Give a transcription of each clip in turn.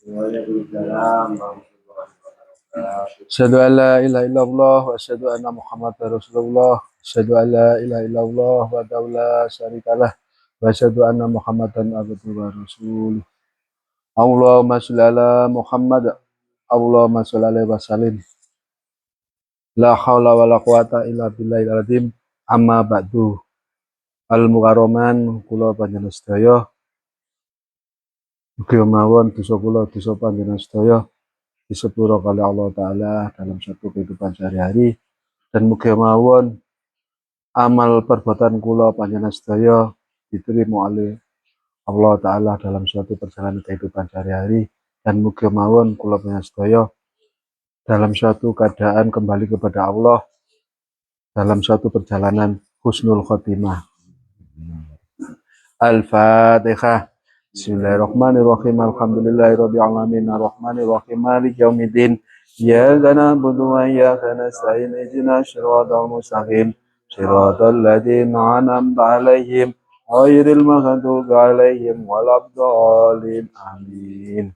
Waalaikumsalam warahmatullahi wabarakatuh. Asyhadu an la ilaha illallah wa asyhadu anna Muhammadar Rasulullah. Asyhadu an la ilaha illallah wa la syarikalah wa asyhadu anna Muhammadan abduhu wa rasuluh. Allahumma shalli ala Muhammad. Allahumma shalli alaihi wasallim. La haula wala quwata illa billahil azim. Amma ba'du. Al mukarraman kula panjenengan sedaya. Mugi mawon dosa kula dosa panjenengan sedaya disepuro oleh Allah Ta'ala dalam satu kehidupan sehari-hari, dan mugi mawon amal perbuatan kula panjenengan sedaya diterima oleh Allah Ta'ala dalam suatu perjalanan kehidupan sehari-hari, dan mugi mawon kula panjenengan sedaya dalam suatu keadaan kembali kepada Allah dalam suatu perjalanan husnul khotimah. Al-Fatihah. Bismillahirrahmanirrahim. Alhamdulillahirabbil alamin arrahmanirrahim maliki yaumiddin. Iyyaka na'budu wa iyyaka nasta'in ihdinas shiratal mustaqim shiratal ladzina an'amta 'alaihim ghairil maghdubi 'alaihim waladdallin. Amin.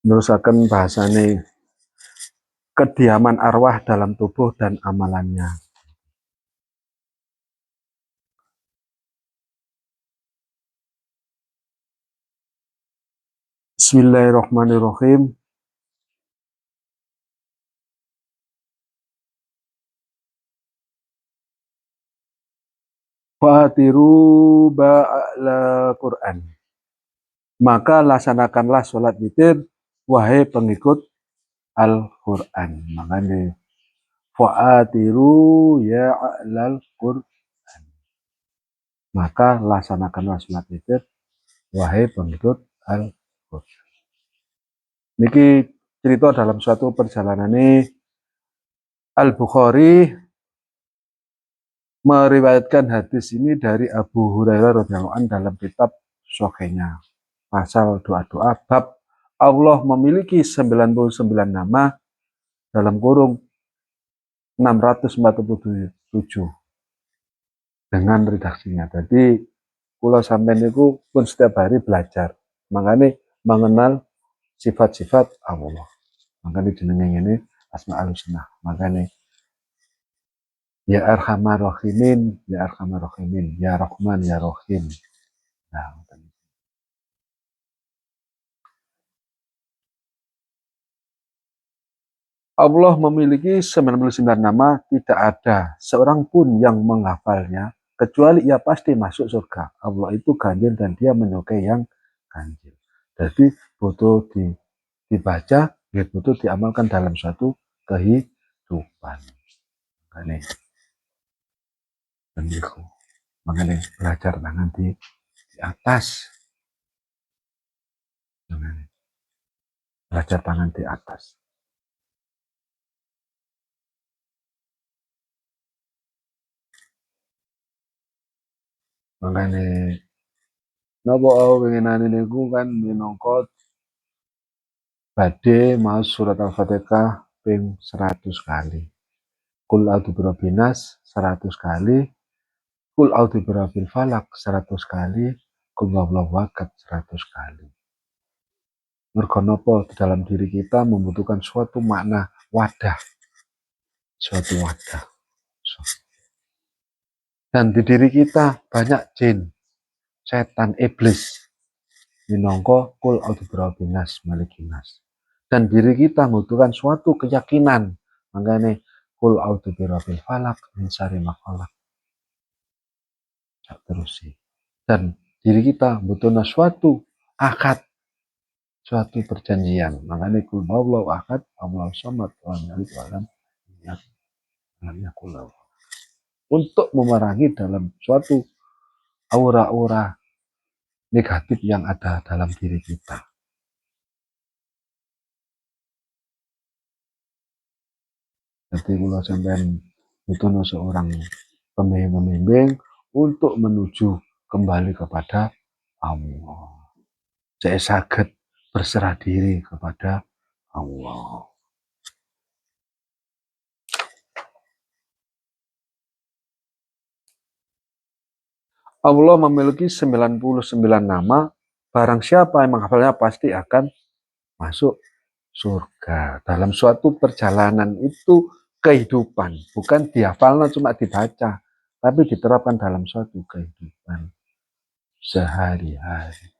Nerusaken bahasane kediaman arwah dalam tubuh dan amalannya. Bismillahirrahmanirrahim. Fatiru ba'la Quran. Maka laksanakanlah sholat witir, wahai pengikut Al-Quran. Makanya fa'atiru ya'lal Quran. Maka laksanakanlah sholat witir, wahai pengikut Al-Quran. Niki cerita dalam suatu perjalanan ini Al-Bukhari meriwayatkan hadis ini dari Abu Hurairah radhiyallahu anhu dalam kitab Sahihnya. Pasal doa-doa bab Allah memiliki 99 nama dalam kurung 647 dengan redaksinya. Jadi kula sampeyan niku pun setiap hari belajar. Makanya mengenal sifat-sifat Allah. Makanya jenenge ini Asmaul Husna. Makanya ya Arhamar Rahimin, ya Arhamar Rahimin, ya Rahman, ya Rahim. Nah, Allah memiliki 99 nama, tidak ada seorang pun yang menghafalnya, kecuali ia pasti masuk surga. Allah itu ganjil dan dia menyukai yang ganjil. Jadi butuh dibaca, butuh diamalkan dalam suatu kehidupan. Makanya belajar tangan di atas. Belajar tangan di atas. Makanya napa winginane niku kan minangka badhe maos surat Al-Fatihah ping 100 kali. Qul a'udzu birabbin nas 100 kali. Qul a'udzu birabbil falaq 100 kali. Qul huwallahu ahad 100 kali. Mergo napa di dalam diri kita membutuhkan suatu makna wadah. Suatu wadah. Dan di diri kita banyak jin, setan, iblis. Minangka qul a'udzu birabbin nas malikin nas. Dan diri kita membutuhkan suatu keyakinan. Makanya qul a'udzu birabbil falaq min syarri ma khalaq. Terus sih. Dan diri kita membutuhkan suatu akad, suatu perjanjian. Makanya qul huwallahu ahad, Allahu samad, lam yalid walam yulad. Untuk memerangi dalam suatu aura-aura negatif yang ada dalam diri kita. Jadi kalau sampai butuh seorang pembimbing untuk menuju kembali kepada Allah. Saya saged berserah diri kepada Allah. Allah memiliki 99 nama, barang siapa yang menghafalnya pasti akan masuk surga. Dalam suatu perjalanan itu kehidupan, bukan dihafalnya cuma dibaca, tapi diterapkan dalam suatu kehidupan sehari-hari.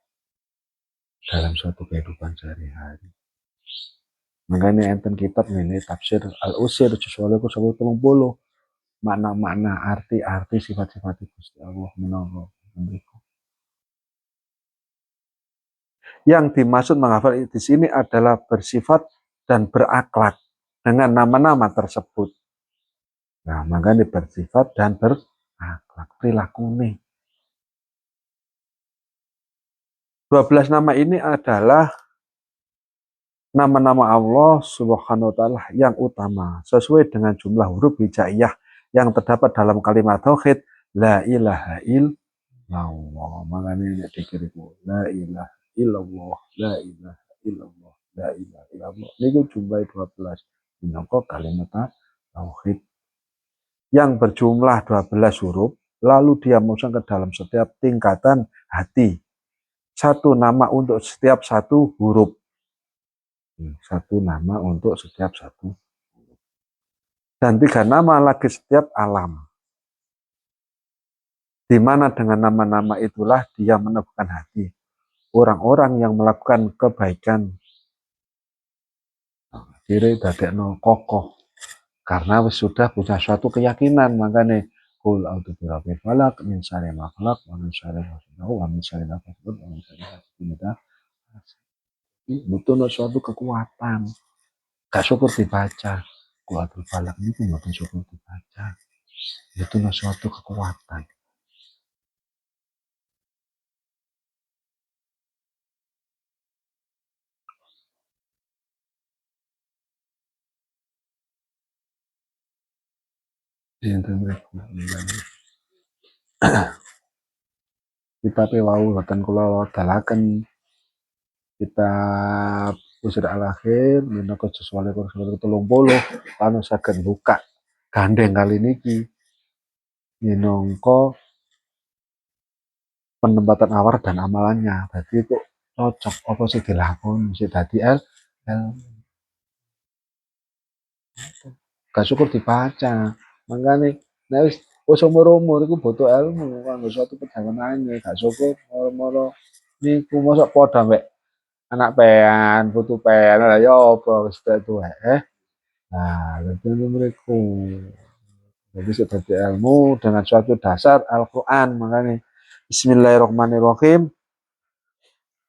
Dalam suatu kehidupan sehari-hari. Makanya enten kitab ini tafsir Al-Usir sesuai ku 30 makna-makna arti-arti sifat-sifat Gusti Allah menawa. Yang dimaksud menghafal di sini adalah bersifat dan berakhlak dengan nama-nama tersebut. Nah, makanya bersifat dan berakhlak perilaku nih. 12 nama ini adalah nama-nama Allah Subhanahu wa taala yang utama sesuai dengan jumlah huruf hijaiyah yang terdapat dalam kalimat tauhid la ilaha illallah. Makanya ini dikiriku la ilaha illallah, la ilaha illallah, la ilaha illallah. Ini jumlah 12. Minangka kalimat tauhid yang berjumlah 12 huruf lalu dia masuk ke dalam setiap tingkatan hati. Satu nama untuk setiap satu huruf. Satu nama untuk setiap satu dan 3 nama lagi setiap alam, di mana dengan nama-nama itulah dia meneguhkan hati orang-orang yang melakukan kebaikan diri dadekno kokoh karena sudah punya suatu keyakinan. Makanya kul a'udzu birabbil falaq min syarri ma khalaq wa min syarri ghasiqin wa min syarri nafasatin wa min syarri hasidin butuh suatu kekuatan. Gak syukur dibaca Quratul Falaq ini bukan syukur dibaca, itu suatu kekuatan. Kita pewau boten kula dalaken kita usir al-akhir minangka sesuai Qur'an 30 anu saged buka gandeng kali niki minangka penempatan awal dan amalannya. Berarti itu cocok apa sih dilakoni sih dadi gak syukur dibaca. Makanya nek wis umur-umur iku butuh ilmu kanggo suatu perjalanane, gak syukur moro-moro niku mosok padha mek anak pean, putu pean lha ya apa wis tuwek Nah, itu mriku. Jadi sudah dadi ilmu dengan suatu dasar Al-Qur'an. Makanya Bismillahirrahmanirrahim.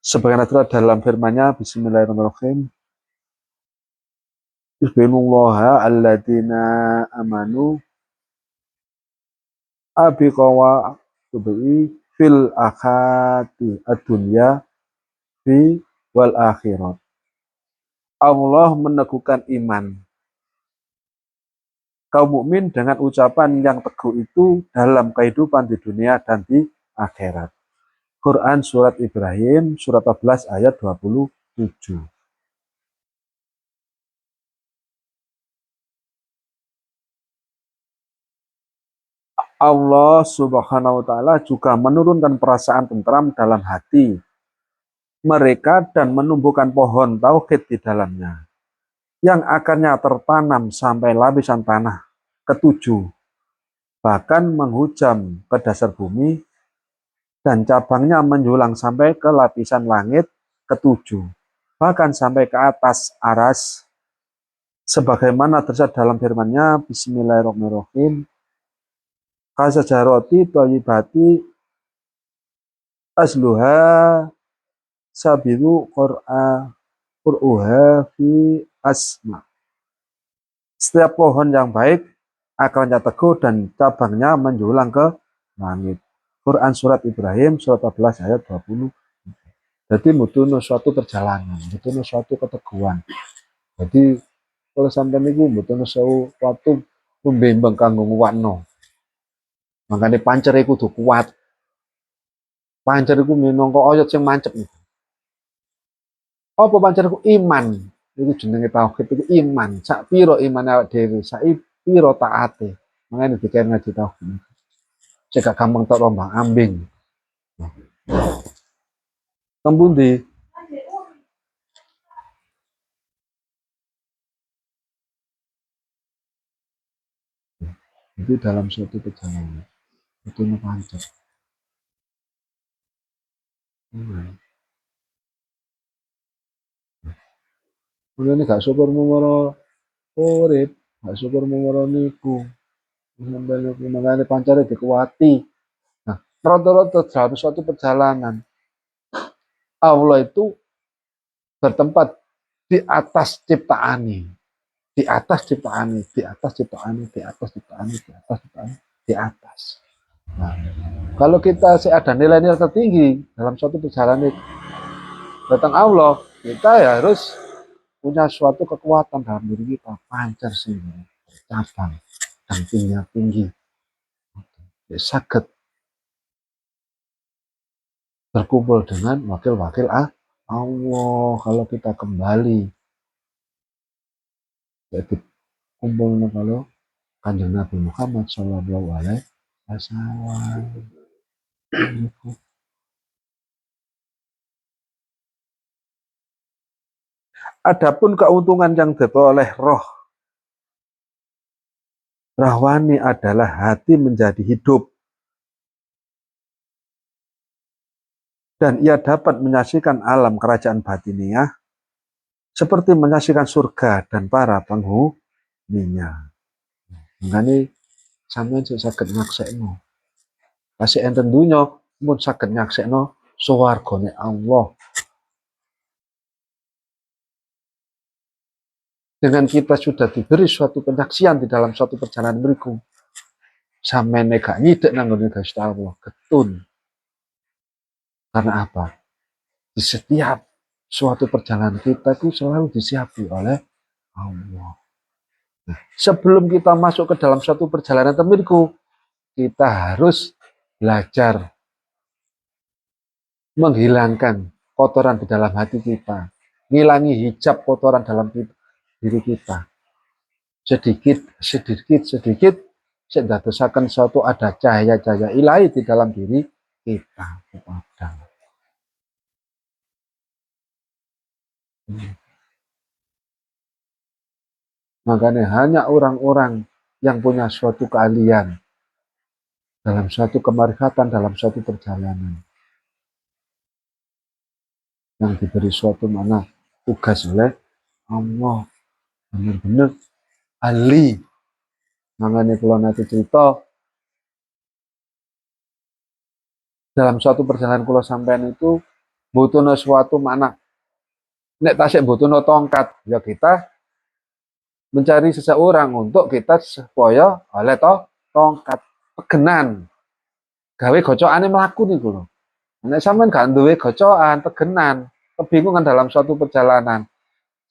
Sebagaimana terdapat dalam firman-Nya Bismillahirrahmanirrahim. Bismillaha alladzina amanu abiqawa tubi fil akhati ad-dunya fi wal akhirat. Allah meneguhkan iman kaum mukmin dengan ucapan yang teguh itu dalam kehidupan di dunia dan di akhirat. Quran surat Ibrahim surat 14 ayat 27. Allah Subhanahu wa taala juga menurunkan perasaan tentram dalam hati mereka dan menumbuhkan pohon tauhid di dalamnya yang akarnya tertanam sampai lapisan tanah ketujuh, bahkan menghujam ke dasar bumi dan cabangnya menjulang sampai ke lapisan langit ketujuh, bahkan sampai ke atas aras sebagaimana terdapat dalam firman-Nya Bismillahirrahmanirrahim. Kasajaroti thayyibati asluha sabiru qur'uha fi asma. Setiap pohon yang baik akarnya teguh dan cabangnya menjulang ke langit. Quran surat Ibrahim surat 14 ayat 27. Jadi mutuno suatu perjalanan, mutuno suatu keteguhan. Jadi kalau sampai niku mutuno suatu pembimbing kanggo nguwatno. Makanya pancer iku kudu kuat. Pancer iku minangka oyot sing mancep. Apa pancer iku iman. Iku jenenge tauhid iku iman. Sak pira iman awake dhewe, sak pira taate. Makanya dikene ngaji tauhid. Cek gak gampang tok rombang ambing. Tembundi. Itu dalam suatu perjalanan. Itu pancer. Mulane gak syukur mengoro urip, gak syukur mengoro niku. Sampai niku makane pancare dikuwati. Nah, rata-rata dalam suatu perjalanan Allah itu bertempat di atas ciptaane, di atas ciptaane, di atas ciptaane, di atas ciptaane, di atas ciptaane, di atas. Nah, kalau kita ada nilai-nilai tertinggi dalam suatu perjalanan datang Allah, kita ya harus punya suatu kekuatan dalam diri kita, pancar sih, cabang, dan tinggi, ya, sakit berkumpul dengan wakil-wakil Allah. Kalau kita kembali, jadi kumpul kalau Kanjeng Nabi Muhammad Shallallahu Alaihi Wasallam. Adapun keuntungan yang diperoleh roh rahwani adalah hati menjadi hidup dan ia dapat menyaksikan alam kerajaan batiniah seperti menyaksikan surga dan para penghuninya. Makanya sampeyan saged nyaksekno. Kasih enten dunya pun saged nyaksekno swargane Allah. Dengan kita sudah diberi suatu penyaksian di dalam suatu perjalanan berikut. Sampeyan gak nyidek nanggone Gusti Allah, ketun. Karena apa? Di setiap suatu perjalanan kita itu selalu disiapi oleh Allah. Nah, sebelum kita masuk ke dalam suatu perjalanan temirku, kita harus belajar menghilangkan kotoran di dalam hati kita, ngilangi hijab kotoran dalam diri kita. Sedikit, sedadosaken suatu ada cahaya-cahaya ilahi di dalam diri kita. Makanya hanya orang-orang yang punya suatu keahlian dalam suatu kemarifatan, dalam suatu perjalanan yang diberi suatu mana tugas oleh Allah, benar-benar ahli. Makanya kalau nanti cerita dalam suatu perjalanan kalau sampean itu butuh suatu mana, nek tasik butuh tongkat, ya kita mencari seseorang untuk kita supaya oleh tongkat tegenan gawe gocokane mlaku niku lho. Nek sampean gak duwe gocokan, tegenan, kebingungan dalam suatu perjalanan.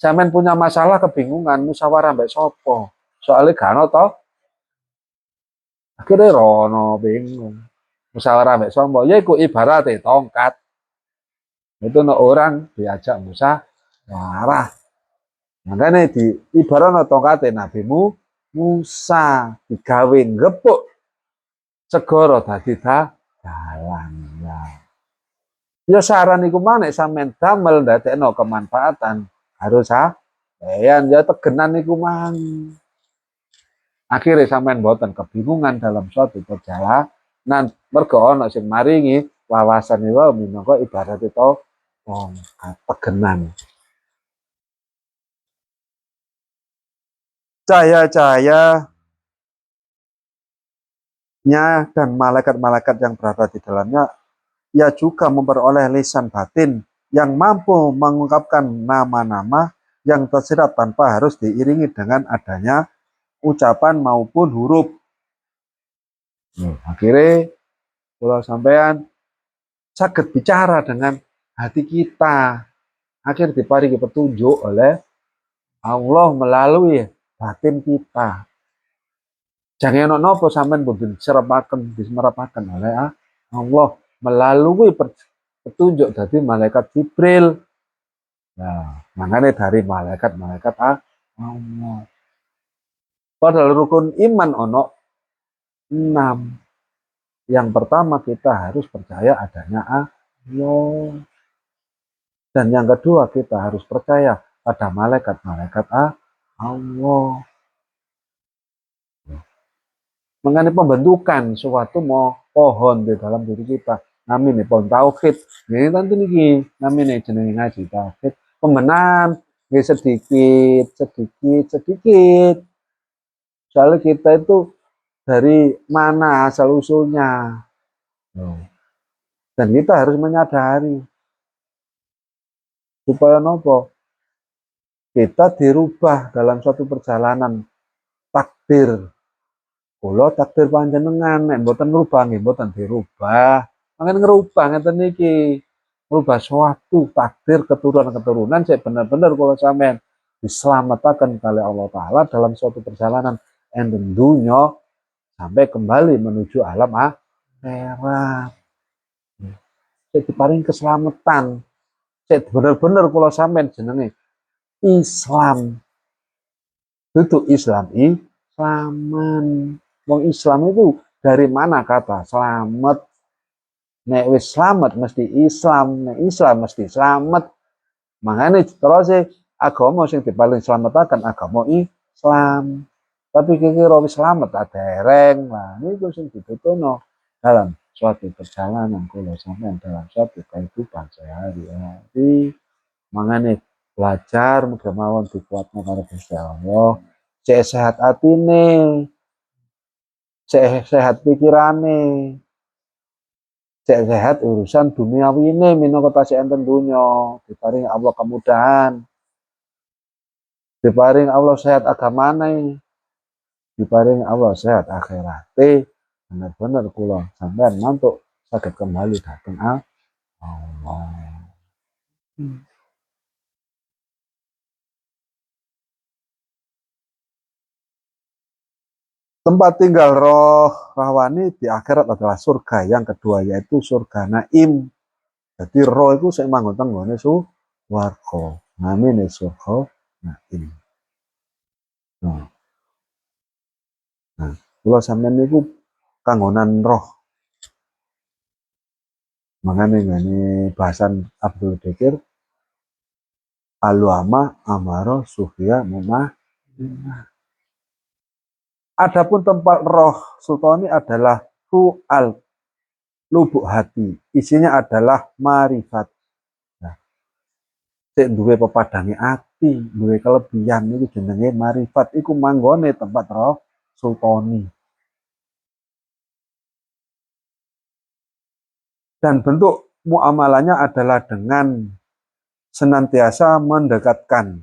Sampean punya masalah kebingungan, musyawarah mbek sapa? Soalnya gak ono to. Akhirnya rono bingung. Musyawarah mbek sapa? Ya iku ibarate tongkat. Itu orang diajak musyawarah. Makanya di ibarat tongkate Nabi Musa digawe ngepuk segara dadi dalan. Ya saran iku maneh sampean damel ndadekno kemanfaatan harus ya tegenan iku mang. Akhirnya sampean mboten kebingungan dalam suatu perjalanan mergo ana sing maringi wawasan iku minangka ibarat itu tegenan. Cahaya-cahayanya dan malaikat-malaikat yang berada di dalamnya, ia juga memperoleh lisan batin yang mampu mengungkapkan nama-nama yang tersirat tanpa harus diiringi dengan adanya ucapan maupun huruf. Akhirnya kalau sampean saged bicara dengan hati kita. Akhir diparingi petunjuk oleh Allah melalui batin kita. Jangan ono nopo sampean pun disemerapaken oleh Allah melalui petunjuk dari malaikat Jibril. Nah, makanya dari malaikat-malaikat Allah. Padahal rukun iman ono 6. Yang pertama kita harus percaya adanya Allah. Dan yang kedua kita harus percaya pada malaikat-malaikat Allah. Mengenai pembentukan suatu mau pohon di dalam diri kita. Namanya pohon tauhid. Ini tentu niki namanya jenenge ngaji tauhid. Pembenahan sedikit. Soalnya kita itu dari mana asal usulnya. Dan kita harus menyadari supaya nopo kita dirubah dalam suatu perjalanan takdir. Kula takdir panjenengan nek mboten ngrubah nggih mboten dirubah. Mangken ngerubah ngeten niki. Ngrubah suatu takdir keturunan-keturunan sing bener-bener kula sampean diselamatkan oleh Allah Ta'ala dalam suatu perjalanan ending dunya sampai kembali menuju alam akhirat. Jadi paling keselamatan. Jadi bener-bener kula sampean jenenge Islam. Itu Islaman. Wong Islam itu dari mana kata selamat? Nek wis selamat mesti Islam, nek Islam mesti selamat. Makanya terus agama sing dipaling selamataken agama Islam. Tapi kira wis selamat dereng. Nah, niku sing dituturno dalam suatu perjalanan kula sampean dalam suatu kehidupan sehari-hari. Makanya belajar muga mawon dikuatno karo Gusti Allah. Cek sehat atine, cek sehat pikirane, cek sehat urusan duniawi ini minangka tasih enten dunya, diparing Allah kemudahan, diparing Allah sehat agamane, diparing Allah sehat akhirate, bener-bener kula sampean mantuk saged kembali dhateng Allah. Tempat tinggal roh rahwani di akhirat adalah surga. Yang kedua yaitu surga naim. Jadi roh itu sing manggon teng nggone swarga. Namine surga naim. Nah, kula sampeyan niku kanggonan roh. Makanya ngene bahasan Abdul Dzikir Al-Wama Amaro Sufia Mumah. Adapun tempat roh sultani adalah ru'al lubuk hati. Isinya adalah marifat. Nah, sik duwe pepadange ati, duwe kelebihan niku jenenge marifat. Iku manggone tempat roh sultani. Dan bentuk muamalahnya adalah dengan senantiasa mendekatkan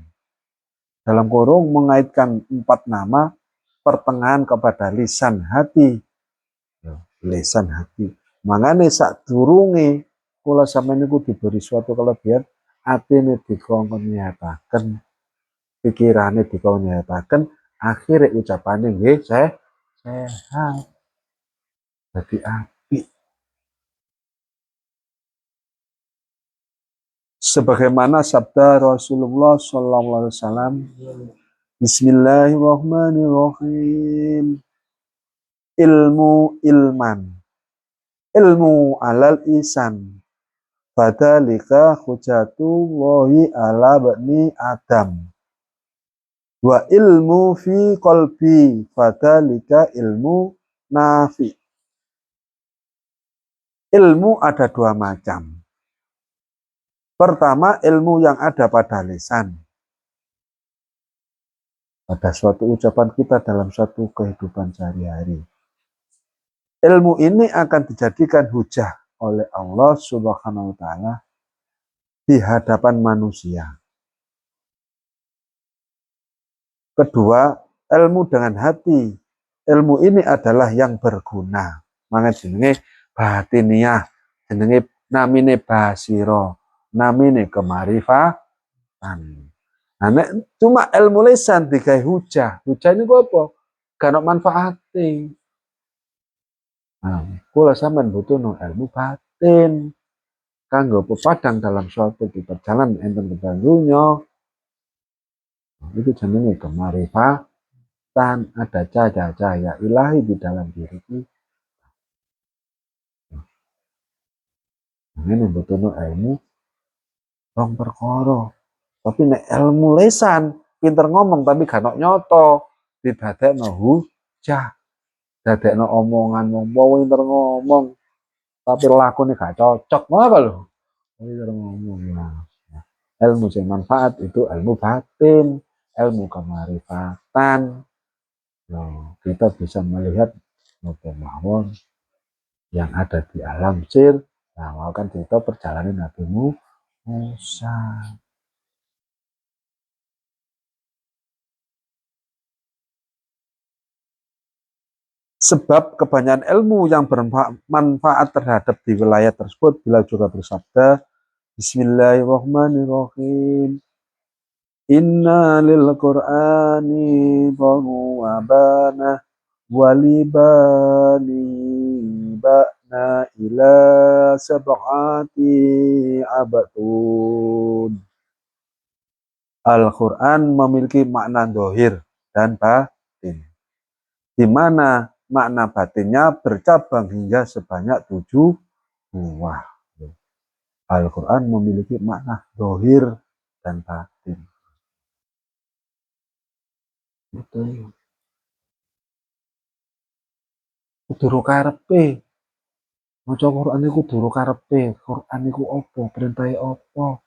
dalam kurung mengaitkan 4 nama pertengahan kepada lisan hati. Lisan hati. Mangane sadurunge kula sampeyan niku diberi suatu kelebihan atine dikongkon nyataken, pikirane dikongkon nyataken, akhire ucapane nggih sehat. Dadi apik. Sebagaimana sabda Rasulullah sallallahu alaihi wasallam, Bismillahirrahmanirrahim. Ilmu ilman. Ilmu alal isan. Fadhalika hujatullahi ala bani Adam. Wa ilmu fi qalbi. Fadhalika ilmu nafi. Ilmu ada 2 macam. Pertama, ilmu yang ada pada lisan. Pada suatu ucapan kita dalam suatu kehidupan sehari-hari. Ilmu ini akan dijadikan hujah oleh Allah Subhanahu wa Ta'ala di hadapan manusia. Kedua, ilmu dengan hati. Ilmu ini adalah yang berguna. Maka jenenge batiniah, jenenge namine basiro. namine kemarifatan. Nah, nek cuma ilmu lisan digawe hujah. Hujah niku apa? Gak ono manfaate. Nah, kula sampean butuhno ilmu batin kanggo pepadang dalam suatu perjalanan enten keban dunya. Itu jenenge kemarifatan, ada cahaya ilahi di dalam diri kita. Ini butuhno ilmu rong perkara. Tapi nek ilmu lisan, pinter ngomong tapi gak ono nyoto, didadekno hujah, dadekno omongan wong pinter ngomong, tapi lakune gak cocok. Ngono lho. Pinter ngomong. Nah, ilmu sing manfaat itu ilmu batin, ilmu kemarifatan. Nah, kita bisa melihat apa mawon yang ada di alam sir. Nah, kan cerita perjalanan Nabi Musa. Sebab kebanyakan ilmu yang bermanfaat terhadap di wilayah tersebut bila juga bersabda Bismillahirrahmanirrahim. Inna lil Qur'ani bana walibani ba'na ila sab'ati abatun. Al-Quran memiliki makna dohir dan batin, di mana makna batinnya bercabang hingga sebanyak 7 buah. Al-Quran memiliki makna dohir dan batin. Betul. Kudu karepe. Maca Quran iku kudu karepe. Quran iku apa? Perintahe apa?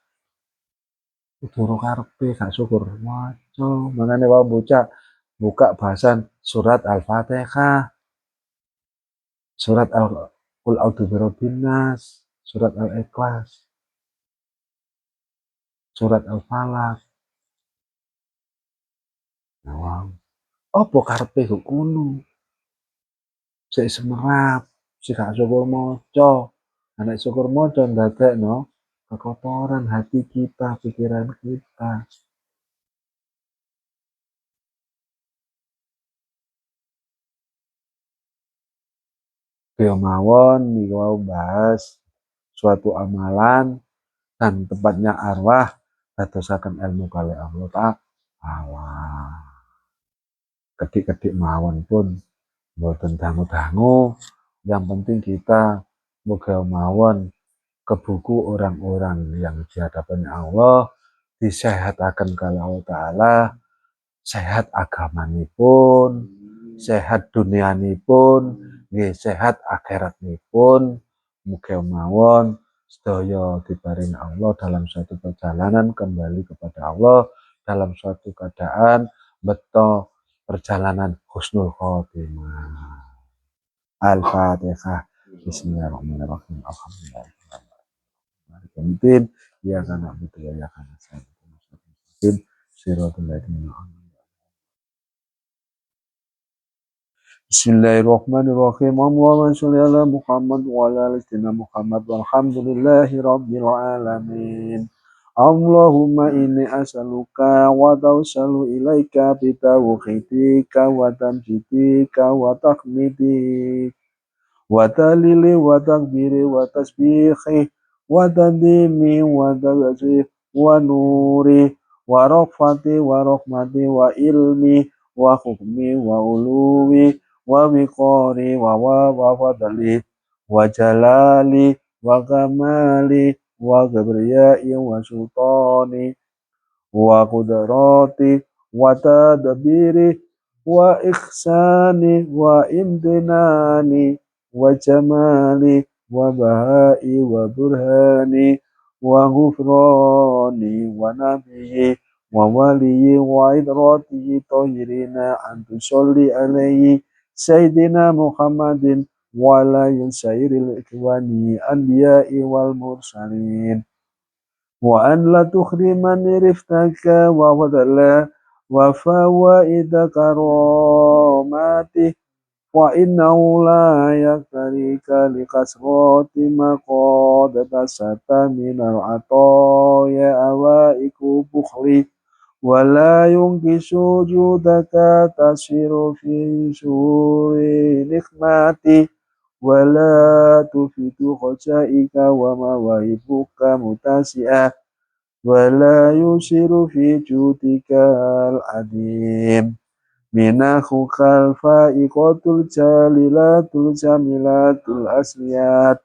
Kudu karepe gak syukur maca. Mangane wae bocah buka bahasan surat Al-Fatihah, surat Qul a'udzu birabbin nas, surat Al-Ikhlas, surat Al-Falaq. Nah, wow. Apa karepe kok ngono? Sik semerap, sik gak syukur maca. Nek syukur maca ndadekno kekotoran hati kita, pikiran kita. Beliau mawon niku wau bahas suatu amalan dan tepatnya arwah dadosaken ilmu kali Allah Ta'ala. Kedik-kedik mawon pun mboten dangu-dangu, yang penting kita muga mawon ke buku orang-orang yang di hadapan Allah disehataken kali Allah Ta'ala, sehat agamanipun, sehat dunianipun, nggih sehat akhiratipun. Muga mawon sedaya diparingi Allah dalam suatu perjalanan kembali kepada Allah dalam suatu keadaan beto perjalanan husnul khotimah. Al-Fatihah. Bismillahirrahmanirrahim. Alhamdulillah. Kemudian ya karena betul ya karena saya Siratul ladzina Bismillahirrahmanirrahim. Allahumma sholli ala Muhammad wa ala ali sayyidina Muhammad walhamdulillahi rabbil alamin. Allahumma inni as'aluka wa tawassalu ilaika bi tauhidika wa tamjidika wa tahmidika wa talili wa takbiri wa tasbihi wa tadimi wa tagazi wa nuri wa rafati wa rahmati wa ilmi wa hukmi wa uluwi wa wiqari wa fadli wa jalali wa kamali wa kibriyai wa sultani wa qudrati wa tadbiri wa ihsani wa imtinani wa jamali wa bahai wa burhani wa ghufrani wa nabiyyi wa waliyyi wa idratihi tahirina antu sholli alaihi sayyidina Muhammadin wa ala sayyidil ikhwani anbiya'i wal mursalin wa an la tukhrimani riftaka wa fadla wa fawaida karamati وإنه لا يكتريك لكثرة ما قد بسط من العطايا أوائك بخلي ولا ينكس جودك تسير في سور نقمتي ولا تفيد خشائك ومواهبك متسعة ولا يسير في جودك العظيم مناخك الفائقة الجليلة الجميلة الأسياد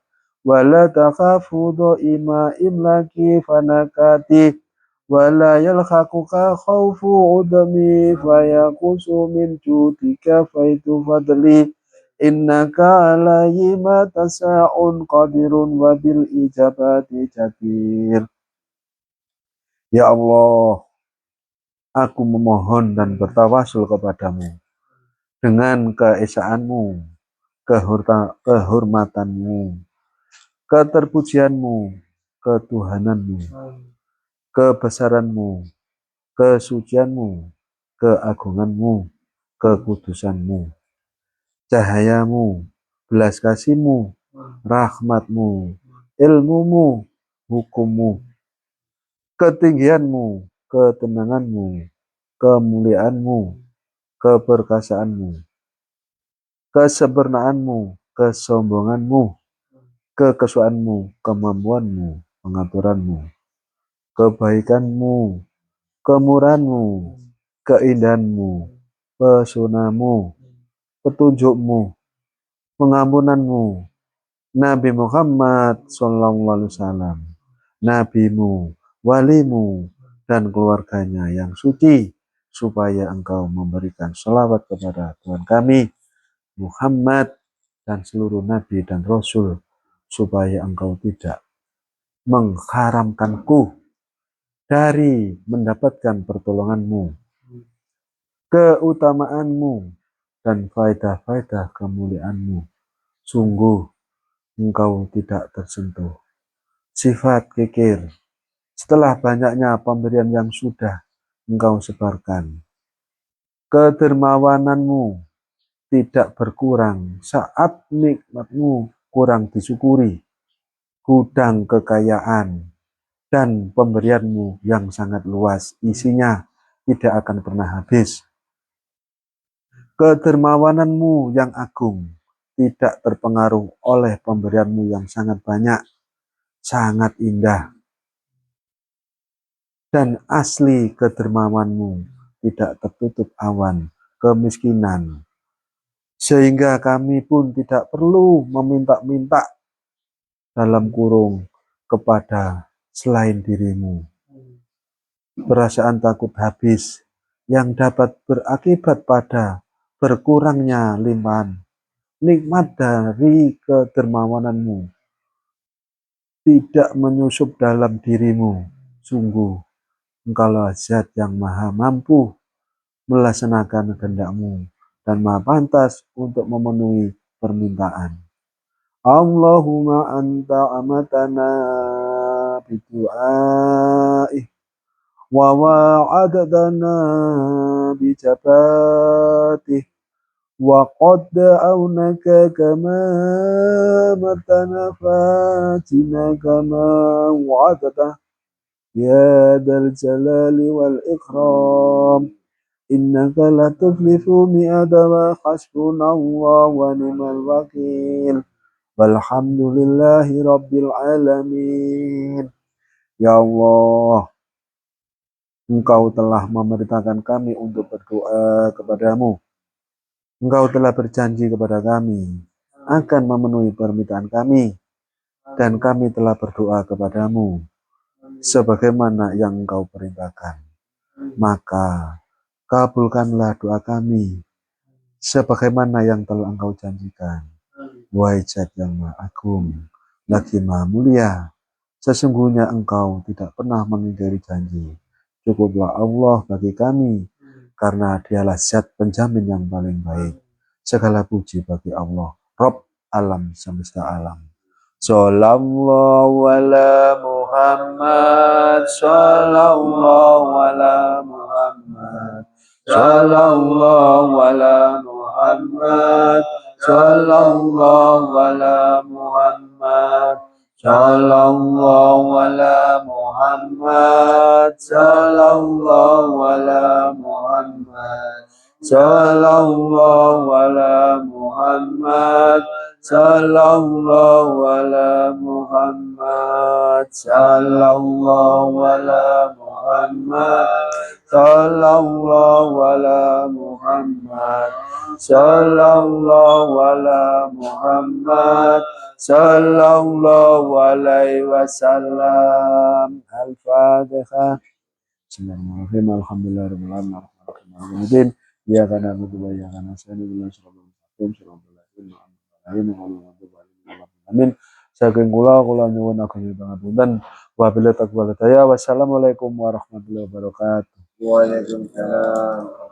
ولا تخاف ضئيم إملاك فنكاتي ولا يلحقك خوف عدمي فيقص من جودك فيت فضلي إنك علي ما تشاء قدير وبالإجابة جدير. Ya Allah, aku memohon dan bertawasul kepadamu dengan keesaanmu, kehormatanmu, keterpujianmu, ketuhananmu, kebesaranmu, kesucianmu, keagunganmu, kekudusanmu, cahayamu, belas kasihmu, rahmatmu, ilmumu, hukummu, ketinggianmu, ketenanganmu, kemuliaanmu, keperkasaanmu, kesempurnaanmu, kesombonganmu, kekesuaanmu, kemampuanmu, pengaturanmu, kebaikanmu, kemurahanmu, keindahanmu, pesonamu, petunjukmu, pengampunanmu, Nabi Muhammad SAW, nabimu, walimu, dan keluarganya yang suci, supaya engkau memberikan sholawat kepada Tuhan kami, Muhammad, dan seluruh nabi dan rasul, supaya engkau tidak mengharamkanku dari mendapatkan pertolonganmu, keutamaanmu, dan faedah-faedah kemuliaanmu. Sungguh engkau tidak tersentuh sifat kikir setelah banyaknya pemberian yang sudah engkau sebarkan. Kedermawananmu tidak berkurang saat nikmatmu kurang disyukuri. Gudang kekayaan dan pemberianmu yang sangat luas isinya tidak akan pernah habis. Kedermawananmu yang agung tidak terpengaruh oleh pemberianmu yang sangat banyak, sangat indah. Dan asli kedermawanmu tidak tertutup awan kemiskinan, sehingga kami pun tidak perlu meminta-minta dalam kurung kepada selain dirimu. Perasaan takut habis yang dapat berakibat pada berkurangnya limpahan nikmat dari kedermawananmu tidak menyusup dalam dirimu. Sungguh engkaulah zat yang maha mampu melaksanakan kehendakmu dan maha pantas untuk memenuhi permintaan. Allahumma anta amatana bidu'aih wa wa'adana bijabatih wa qad da'awnaka kama martana fatina kama wa'adata ya dal jalali wal ikram innaka la tuflihu mi'ada wa hasbunallah wa ni'mal wakil walhamdulillahi rabbil alamin. Ya Allah, Engkau telah memerintahkan kami untuk berdoa kepadamu. Engkau telah berjanji kepada kami akan memenuhi permintaan kami, dan kami telah berdoa kepadamu sebagaimana yang Engkau perintahkan. Maka kabulkanlah doa kami sebagaimana yang telah Engkau janjikan. Wahai Zat yang Maha Agung, lagi Maha Mulia, sesungguhnya Engkau tidak pernah mengingkari janji. Cukuplah Allah bagi kami, karena Dialah Zat penjamin yang paling baik. Segala puji bagi Allah, Rabb alam semesta alam. Sallallahu ala Muhammad, sallallahu ala Muhammad, sallallahu ala Muhammad, sallallahu ala Muhammad, sallallahu ala Muhammad, sallallahu ala Muhammad, sallallahu ala Muhammad, sallallahu ala Muhammad, sallallahu ala Muhammad, sallallahu ala Muhammad, sallallahu ala Muhammad, sallallahu alaihi wasallam. Al-Fatihah. Bismillahirrahmanirrahim. Alhamdulillahirabbil alamin. Arrahmanirrahim. Maliki yaumiddin. Iyyaka na'budu wa iyyaka nasta'in. Ihdinas siratal mustaqim. Siratal ladzina an'amta 'alaihim ghairil maghdubi 'alaihim waladdallin. Saking kula nyuwun ageng pangapunten. Wabillahi taufiq wal hidayah. Wassalamualaikum warahmatullahi wabarakatuh. Waalaikumsalam.